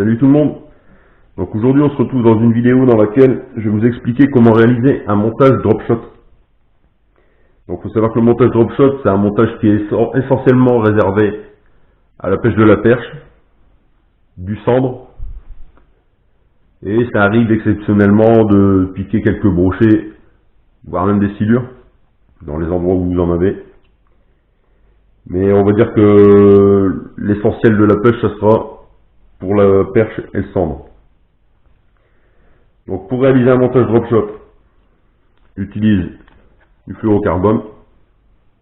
Salut tout le monde. Donc aujourd'hui on se retrouve dans une vidéo dans laquelle je vais vous expliquer comment réaliser un montage drop shot. Donc il faut savoir que le montage drop shot c'est un montage qui est essentiellement réservé à la pêche de la perche, du cendre, et ça arrive exceptionnellement de piquer quelques brochets, voire même des silures, dans les endroits où vous en avez. Mais on va dire que l'essentiel de la pêche ça sera pour la perche et le cendre. Donc pour réaliser un montage drop shot, j'utilise du fluorocarbone,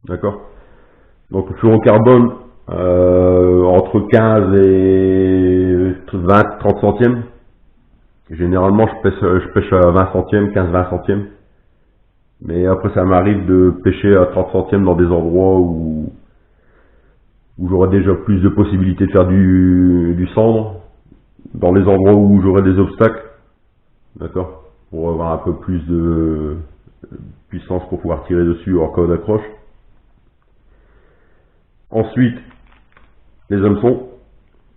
d'accord. Donc le fluorocarbone entre 15 et 20-30 centièmes. Généralement je pêche à 20 centièmes, 15-20 centièmes. Mais après ça m'arrive de pêcher à 30 centièmes dans des endroits où j'aurai déjà plus de possibilités de faire du cendre, dans les endroits où j'aurai des obstacles, d'accord, pour avoir un peu plus de puissance pour pouvoir tirer dessus en cas d'accroche. Ensuite, les hameçons.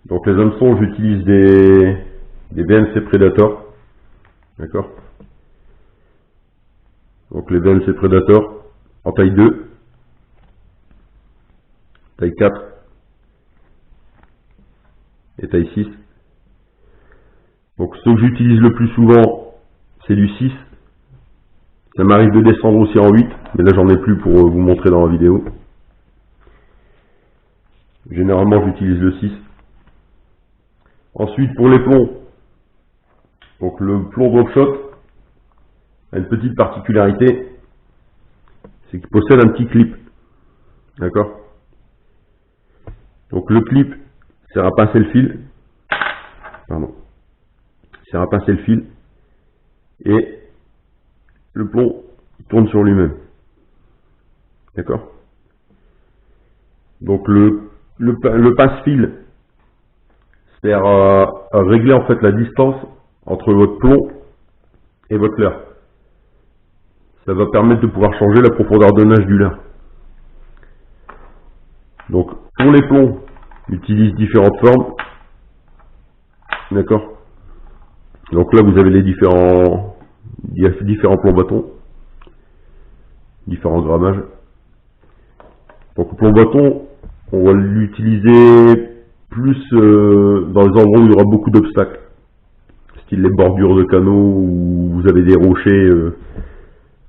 Donc les hameçons, j'utilise des BMC Predator, d'accord. Donc les BMC Predator en taille 2, taille 4 et taille 6. Donc ceux que j'utilise le plus souvent, c'est du 6. Ça m'arrive de descendre aussi en 8, mais là j'en ai plus pour vous montrer dans la vidéo. Généralement j'utilise le 6. Ensuite pour les plombs, donc le plomb drop shot a une petite particularité, c'est qu'il possède un petit clip, d'accord. Donc le clip sert à pincer le fil, sert à pincer le fil, et le plomb tourne sur lui-même, d'accord. Donc le pince-fil sert à régler en fait la distance entre votre plomb et votre leurre. Ça va permettre de pouvoir changer la profondeur de nage du leurre. Donc pour les plombs, j'utilise différentes formes, d'accord. Donc là vous avez les différents plombs bâtons, différents grammages. Donc le plomb bâton, on va l'utiliser plus dans les endroits où il y aura beaucoup d'obstacles, style les bordures de canaux où vous avez des rochers.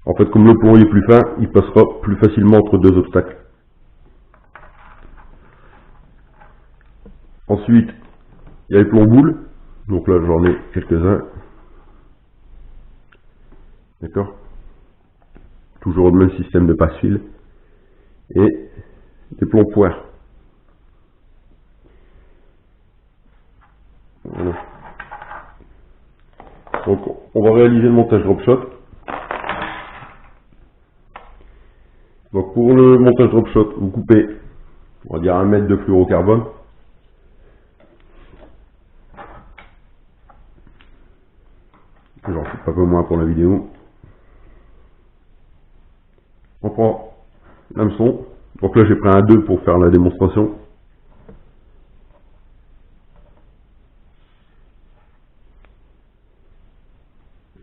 En fait, comme le plomb est plus fin, il passera plus facilement entre deux obstacles. Ensuite, il y a les plombs boules. Donc là, j'en ai quelques-uns. D'accord. Toujours le même système de passe-fil. Et des plombs poires. Voilà. Donc, on va réaliser le montage drop shot. Donc, pour le montage drop shot, vous coupez, on va dire 1 mètre de fluorocarbone. J'en coupe un peu moins pour la vidéo. On prend l'hameçon. Donc là, j'ai pris un 2 pour faire la démonstration.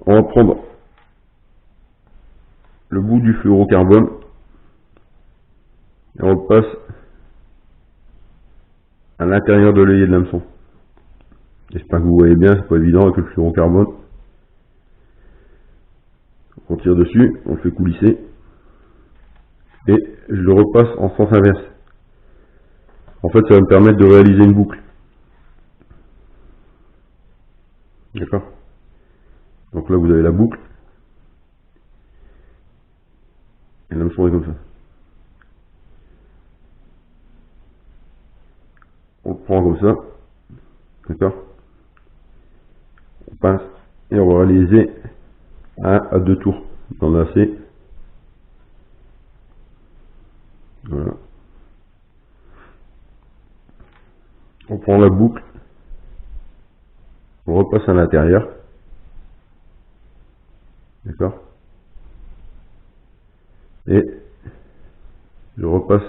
On va prendre le bout du fluorocarbone et on le passe à l'intérieur de l'œillet de l'hameçon. J'espère que vous voyez bien, c'est pas évident avec le fluorocarbone. On tire dessus, on le fait coulisser et je le repasse en sens inverse. En fait, ça va me permettre de réaliser une boucle. D'accord. Donc là, vous avez la boucle et l'hameçon est comme ça. On le prend comme ça, d'accord. On pince et on va réaliser 1 à 2 tours dans le lacet. Voilà. On prend la boucle, on repasse à l'intérieur, d'accord, et je repasse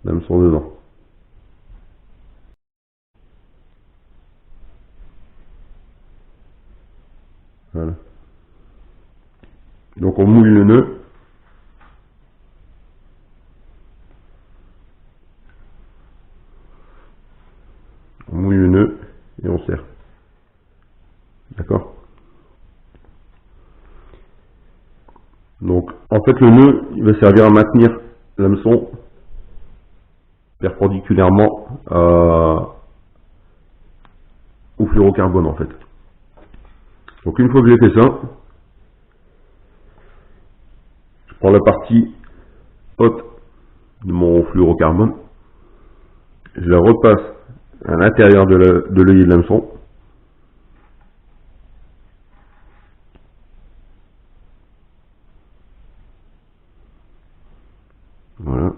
l'hameçon dedans. Donc on mouille le nœud. On mouille le nœud et on serre. D'accord? Donc en fait le nœud il va servir à maintenir l'hameçon perpendiculairement au fluorocarbone en fait. Donc une fois que j'ai fait ça, je prends la partie haute de mon fluorocarbone, je la repasse à l'intérieur de l'œillet de l'hameçon. Voilà.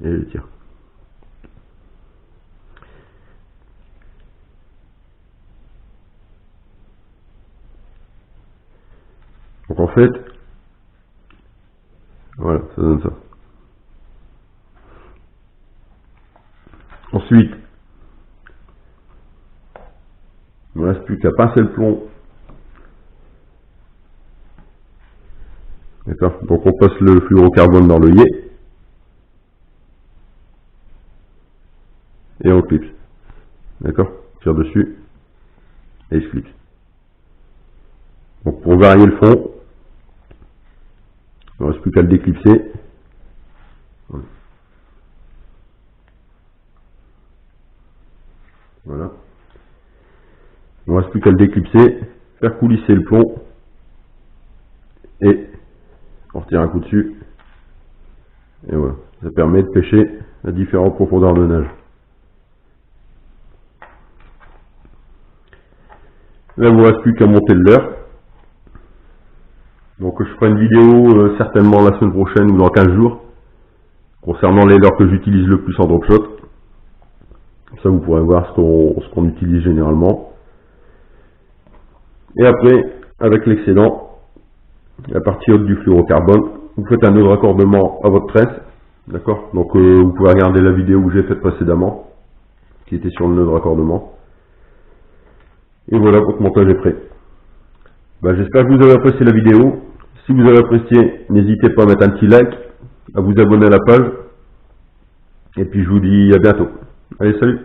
Et je tire. Donc en fait, voilà, ça donne ça. Ensuite, il ne me reste plus qu'à pincer le plomb. D'accord. Donc on passe le fluorocarbone dans l'œillet et on clipse. D'accord. Tire dessus et je clipse. Donc pour varier le fond, il ne reste plus qu'à le déclipser. Voilà. Il ne reste plus qu'à le déclipser, faire coulisser le plomb et on retire un coup dessus. Et voilà. Ça permet de pêcher à différentes profondeurs de nage. Là, il ne vous reste plus qu'à monter le leurre. Donc je ferai une vidéo certainement la semaine prochaine ou dans 15 jours concernant les leurres que j'utilise le plus en drop shot. Comme ça vous pourrez voir ce qu'on utilise généralement. Et après, avec l'excédent, la partie haute du fluorocarbone, vous faites un nœud de raccordement à votre tresse. D'accord. Donc vous pouvez regarder la vidéo que j'ai faite précédemment, qui était sur le nœud de raccordement. Et voilà, votre montage est prêt. J'espère que vous avez apprécié la vidéo. Si vous avez apprécié, n'hésitez pas à mettre un petit like, à vous abonner à la page. Et puis je vous dis à bientôt. Allez, salut!